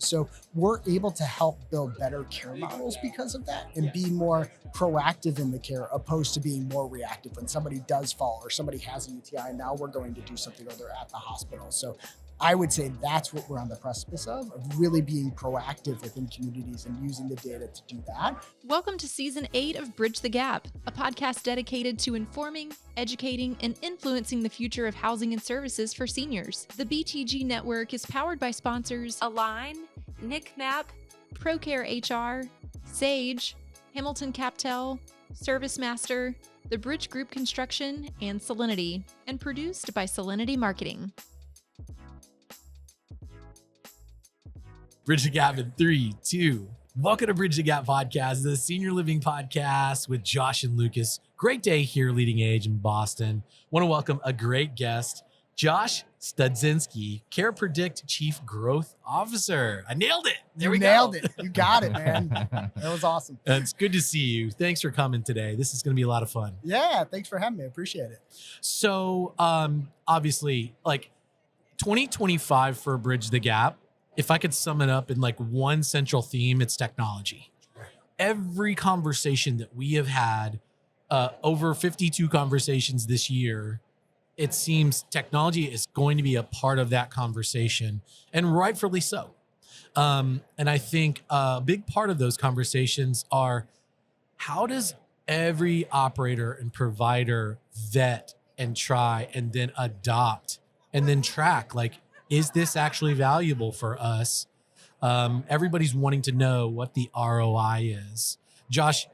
So we're able to help build better care models because of that and be more proactive in the care opposed to being more reactive when somebody does fall or somebody has a UTI and now we're going to do something or they're at the hospital. So I would say that's what we're on the precipice of really being proactive within communities and using the data to do that. Welcome to Season 8 of Bridge the Gap, a podcast dedicated to informing, educating, and influencing the future of housing and services for seniors. The BTG network is powered by sponsors Align, NICMAP, ProCare HR, Sage, Hamilton Captel, ServiceMaster, the Bridge Group Construction, and Solinity, and produced by Solinity Marketing. Bridge the Gap in 3, 2. Welcome to Bridge the Gap podcast, the senior living podcast with Josh and Lucas. Great day here, LeadingAge in Boston. Want to welcome a great guest, Josh Studzinski, CarePredict's Chief Growth Officer. I nailed it. There we go. Nailed it. You got it, man. That was awesome. It's good to see you. Thanks for coming today. This is going to be a lot of fun. Yeah, thanks for having me. I appreciate it. So, obviously, like 2025 for Bridge the Gap, if I could sum it up in like one central theme, it's technology. Every conversation that we have had, over 52 conversations this year, it seems technology is going to be a part of that conversation, and rightfully so. And I think a big part of those conversations are, how does every operator and provider vet and try and then adopt and then track, like, is this actually valuable for us? Everybody's wanting to know what the ROI is. Josh,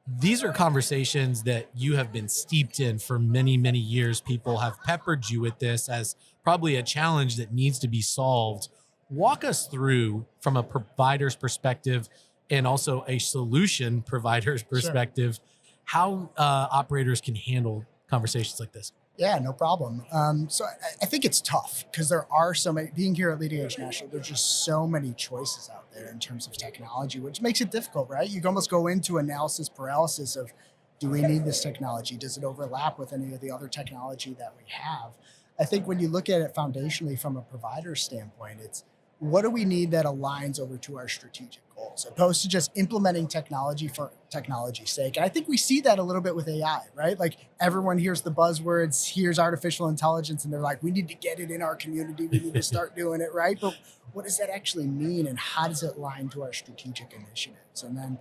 these are conversations that you have been steeped in for many, many years. People have peppered you with this as probably a challenge that needs to be solved. Walk us through, from a provider's perspective and also a solution provider's perspective, how operators can handle conversations like this. Yeah, no problem. So I think it's tough because there are so many, being here at LeadingAge National, there's just so many choices out there in terms of technology, which makes it difficult, right? You can almost go into analysis paralysis of, do we need this technology? Does it overlap with any of the other technology that we have? I think when you look at it foundationally from a provider standpoint, it's, what do we need that aligns over to our strategic goals, opposed to just implementing technology for technology's sake? And I think we see that a little bit with AI, right? Like, everyone hears the buzzwords, hears artificial intelligence, and they're like, we need to get it in our community. We need to start doing it, right? But what does that actually mean, and how does it align to our strategic initiatives? And then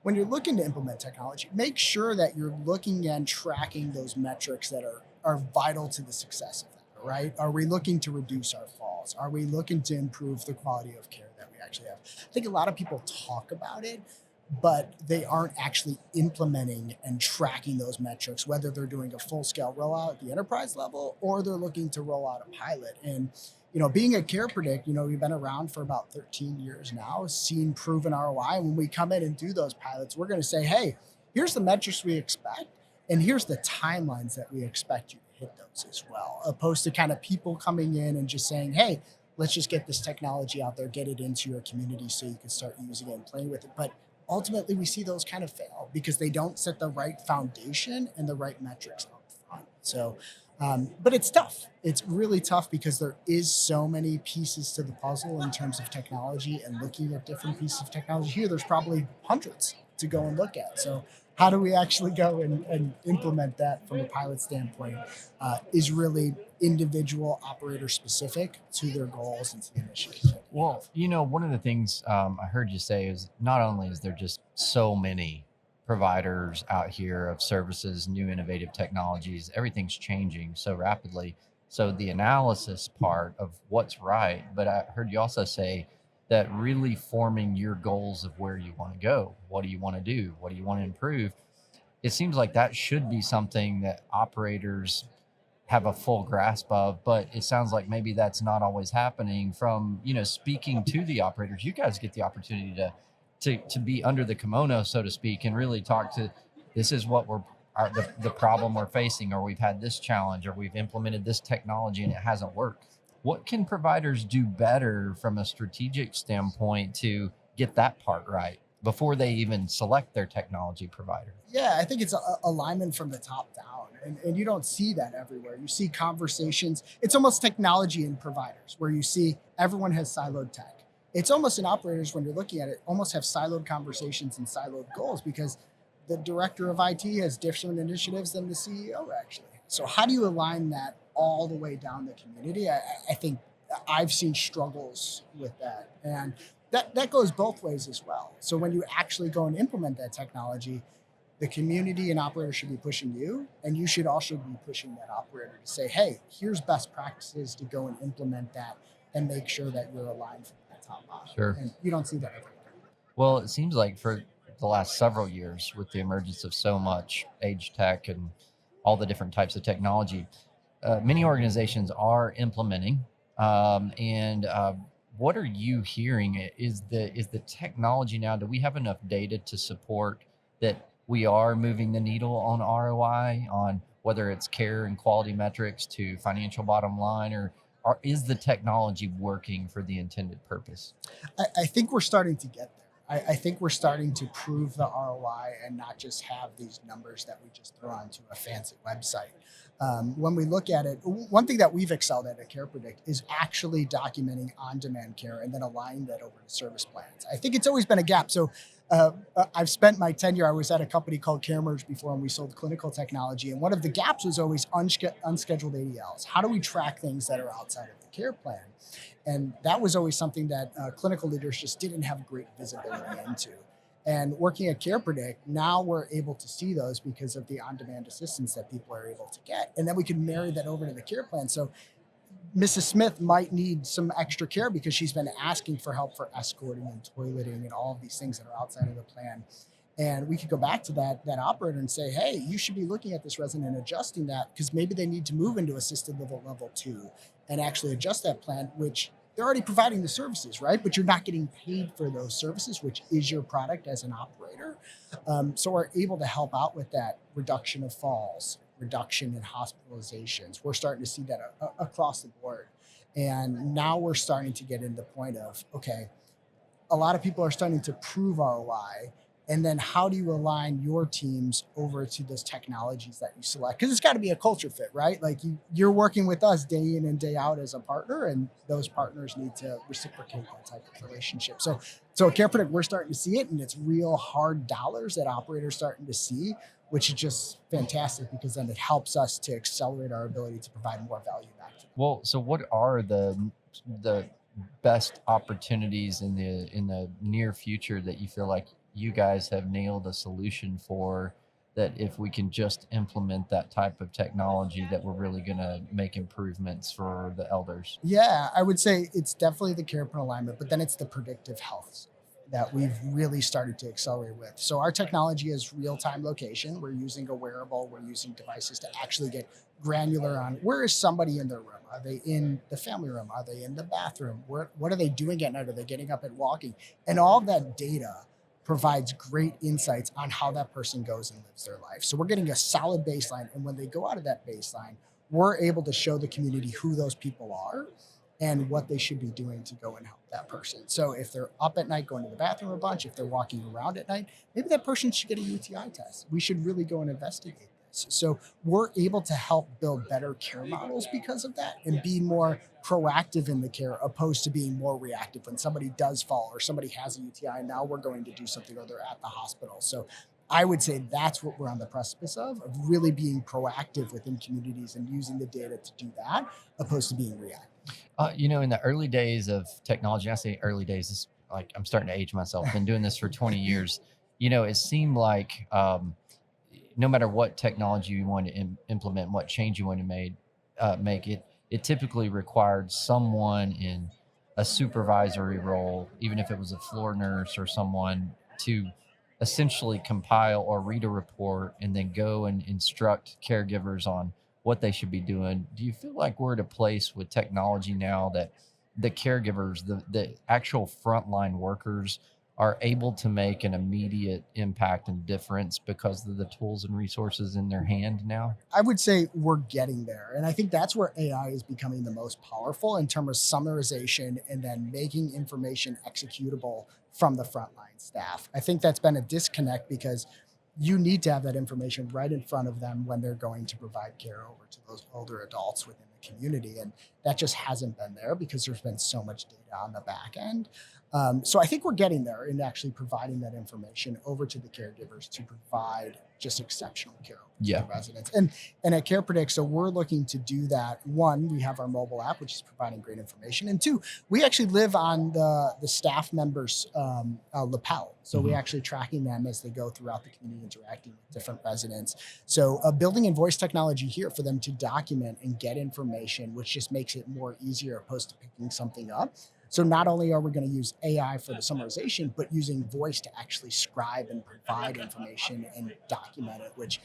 when you're looking to implement technology, make sure that you're looking and tracking those metrics that are vital to the success of that. Right? Are we looking to reduce our falls? Are we looking to improve the quality of care that we actually have? I think a lot of people talk about it, but they aren't actually implementing and tracking those metrics, whether they're doing a full-scale rollout at the enterprise level or they're looking to roll out a pilot. And, being a CarePredict, we've been around for about 13 years now, seen proven ROI. When we come in and do those pilots, we're going to say, hey, here's the metrics we expect, and here's the timelines that we expect you hit those as well, opposed to kind of people coming in and just saying, hey, let's just get this technology out there, get it into your community so you can start using it and playing with it. But ultimately, we see those kind of fail because they don't set the right foundation and the right metrics up front. So, but it's tough. It's really tough because there is so many pieces to the puzzle in terms of technology, and looking at different pieces of technology here, there's probably hundreds to go and look at. So how do we actually go and implement that from a pilot standpoint is really individual operator specific to their goals and to the initiatives. Well, one of the things I heard you say is, not only is there just so many providers out here of services, new innovative technologies, everything's changing so rapidly. So the analysis part of what's right, but I heard you also say that really forming your goals of where you want to go, what do you want to do, what do you want to improve, it seems like that should be something that operators have a full grasp of, but it sounds like maybe that's not always happening. From speaking to the operators, you guys get the opportunity to be under the kimono, so to speak, and really talk to, this is what the problem we're facing, or we've had this challenge, or we've implemented this technology and it hasn't worked. What can providers do better from a strategic standpoint to get that part right before they even select their technology provider? Yeah, I think it's alignment from the top down. And you don't see that everywhere. You see conversations. It's almost technology in providers where you see everyone has siloed tech. it's almost in operators, when you're looking at it, almost have siloed conversations and siloed goals, because the director of IT has different initiatives than the CEO actually. So how do you align that all the way down the community? I think I've seen struggles with that. And that goes both ways as well. So when you actually go and implement that technology, the community and operator should be pushing you, and you should also be pushing that operator to say, hey, here's best practices to go and implement that and make sure that you're aligned from that top on. Sure. And you don't see that everywhere. Well, it seems like for the last several years, with the emergence of so much age tech and all the different types of technology, many organizations are implementing. And what are you hearing? Is the technology now? Do we have enough data to support that we are moving the needle on ROI, on whether it's care and quality metrics to financial bottom line, or is the technology working for the intended purpose? I think we're starting to get there. I think we're starting to prove the ROI and not just have these numbers that we just throw onto a fancy website. When we look at it, one thing that we've excelled at CarePredict is actually documenting on-demand care and then aligning that over to service plans. I think it's always been a gap. So I've spent my tenure, I was at a company called CareMerge before, and we sold clinical technology. And one of the gaps was always unscheduled ADLs. How do we track things that are outside of the care plan? And that was always something that clinical leaders just didn't have great visibility into. And working at CarePredict, now we're able to see those because of the on-demand assistance that people are able to get. And then we can marry that over to the care plan. So Mrs. Smith might need some extra care because she's been asking for help for escorting and toileting and all of these things that are outside of the plan. And we could go back to that operator and say, hey, you should be looking at this resident and adjusting that, because maybe they need to move into assisted level 2 and actually adjust that plan, which they're already providing the services, right? But you're not getting paid for those services, which is your product as an operator. So we're able to help out with that reduction of falls, reduction in hospitalizations. We're starting to see that across the board. And now we're starting to get into the point of, okay, a lot of people are starting to prove ROI. And then how do you align your teams over to those technologies that you select? Because it's got to be a culture fit, right? Like you're working with us day in and day out as a partner, and those partners need to reciprocate that type of relationship. So at CarePredict, we're starting to see it, and it's real hard dollars that operators starting to see, which is just fantastic, because then it helps us to accelerate our ability to provide more value back to them. Well, so what are the best opportunities in the near future that you feel like you guys have nailed a solution for, that if we can just implement that type of technology, that we're really going to make improvements for the elders? Yeah, I would say it's definitely the care plan alignment, but then it's the predictive health that we've really started to accelerate with. So our technology is real-time location. We're using a wearable. We're using devices to actually get granular on where is somebody in their room. Are they in the family room? Are they in the bathroom? What are they doing at night? Are they getting up and walking? And all that data provides great insights on how that person goes and lives their life. So we're getting a solid baseline. And when they go out of that baseline, we're able to show the community who those people are and what they should be doing to go and help that person. So if they're up at night going to the bathroom a bunch, if they're walking around at night, maybe that person should get a UTI test. We should really go and investigate this. So we're able to help build better care models because of that, and be more proactive in the care, opposed to being more reactive when somebody does fall or somebody has a UTI. Now we're going to do something, or they're at the hospital. So I would say that's what we're on the precipice of really being proactive within communities and using the data to do that, opposed to being reactive. In the early days of technology, I say early days, is like, I'm starting to age myself. Been doing this for 20 years. It seemed like no matter what technology you want to implement, what change you want to make it typically required someone in a supervisory role, even if it was a floor nurse or someone, to essentially compile or read a report and then go and instruct caregivers on what they should be doing. Do you feel like we're at a place with technology now that the caregivers, the actual frontline workers, are able to make an immediate impact and difference because of the tools and resources in their hand now? I would say we're getting there. And I think that's where AI is becoming the most powerful in terms of summarization and then making information executable from the frontline staff. I think that's been a disconnect, because you need to have that information right in front of them when they're going to provide care over to those older adults within the community. And that just hasn't been there because there's been so much data on the back end. So I think we're getting there in actually providing that information over to the caregivers to provide just exceptional care to the residents. And at CarePredict's, so we're looking to do that. One, we have our mobile app, which is providing great information. And two, we actually live on the staff members' lapel. So we're actually tracking them as they go throughout the community, interacting with different residents. So building in voice technology here for them to document and get information, which just makes it more easier opposed to picking something up. So not only are we going to use AI for the summarization, but using voice to actually scribe and provide information and document it, which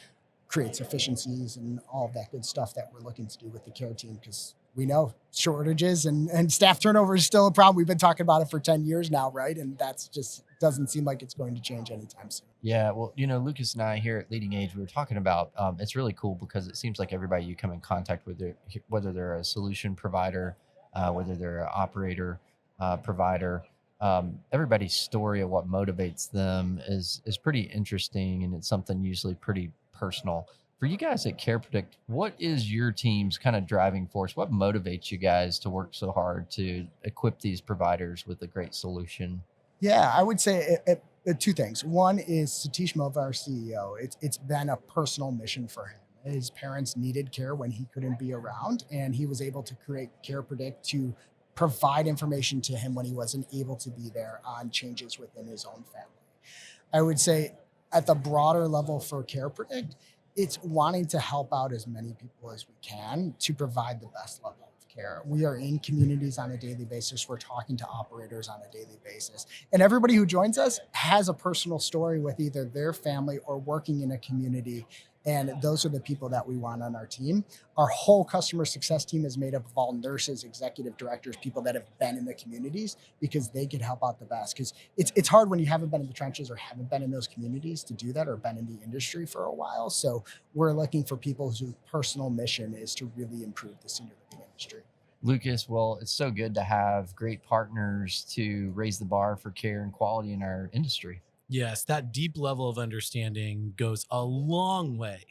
creates efficiencies and all of that good stuff that we're looking to do with the care team, because we know shortages and staff turnover is still a problem. We've been talking about it for 10 years now, right? And that's just doesn't seem like it's going to change anytime soon. Yeah, well, Lucas and I here at LeadingAge, we were talking about, it's really cool because it seems like everybody you come in contact with, whether they're a solution provider, whether they're an operator, provider, everybody's story of what motivates them is pretty interesting, and it's something usually pretty personal. For you guys at CarePredict, what is your team's kind of driving force? What motivates you guys to work so hard to equip these providers with a great solution? Yeah, I would say two things. One is Satish Mova, our CEO. It's been a personal mission for him. His parents needed care when he couldn't be around, and he was able to create CarePredict to provide information to him when he wasn't able to be there on changes within his own family. I would say at the broader level for CarePredict, it's wanting to help out as many people as we can to provide the best level of care. We are in communities on a daily basis. We're talking to operators on a daily basis. And everybody who joins us has a personal story with either their family or working in a community. And those are the people that we want on our team. Our whole customer success team is made up of all nurses, executive directors, people that have been in the communities, because they could help out the best. Because it's hard when you haven't been in the trenches or haven't been in those communities to do that, or been in the industry for a while. So we're looking for people whose personal mission is to really improve the senior living industry. Lucas, well, it's so good to have great partners to raise the bar for care and quality in our industry. Yes, that deep level of understanding goes a long way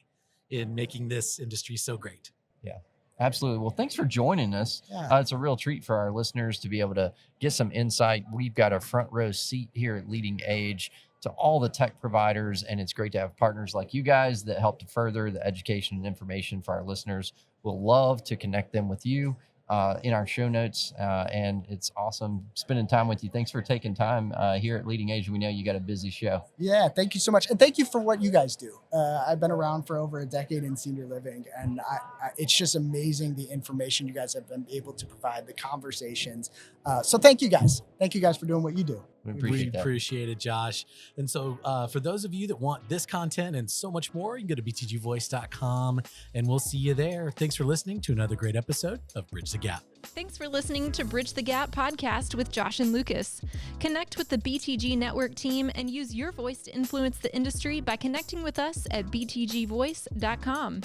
in making this industry so great. Yeah, absolutely. Well, thanks for joining us. Yeah. It's a real treat for our listeners to be able to get some insight. We've got a front row seat here at LeadingAge to all the tech providers, and it's great to have partners like you guys that help to further the education and information for our listeners. We'll love to connect them with you in our show notes, and it's awesome spending time with you. Thanks for taking time here at LeadingAge. We know you got a busy show. Yeah, thank you so much. And thank you for what you guys do. I've been around for over a decade in senior living, and it's just amazing the information you guys have been able to provide, the conversations. So thank you guys. Thank you guys for doing what you do. We We that. appreciate it, Josh. And so for those of you that want this content and so much more, you can go to btgvoice.com and we'll see you there. Thanks for listening to another great episode of Bridge the Gap. Thanks for listening to Bridge the Gap podcast with Josh and Lucas. Connect with the BTG Network team and use your voice to influence the industry by connecting with us at btgvoice.com.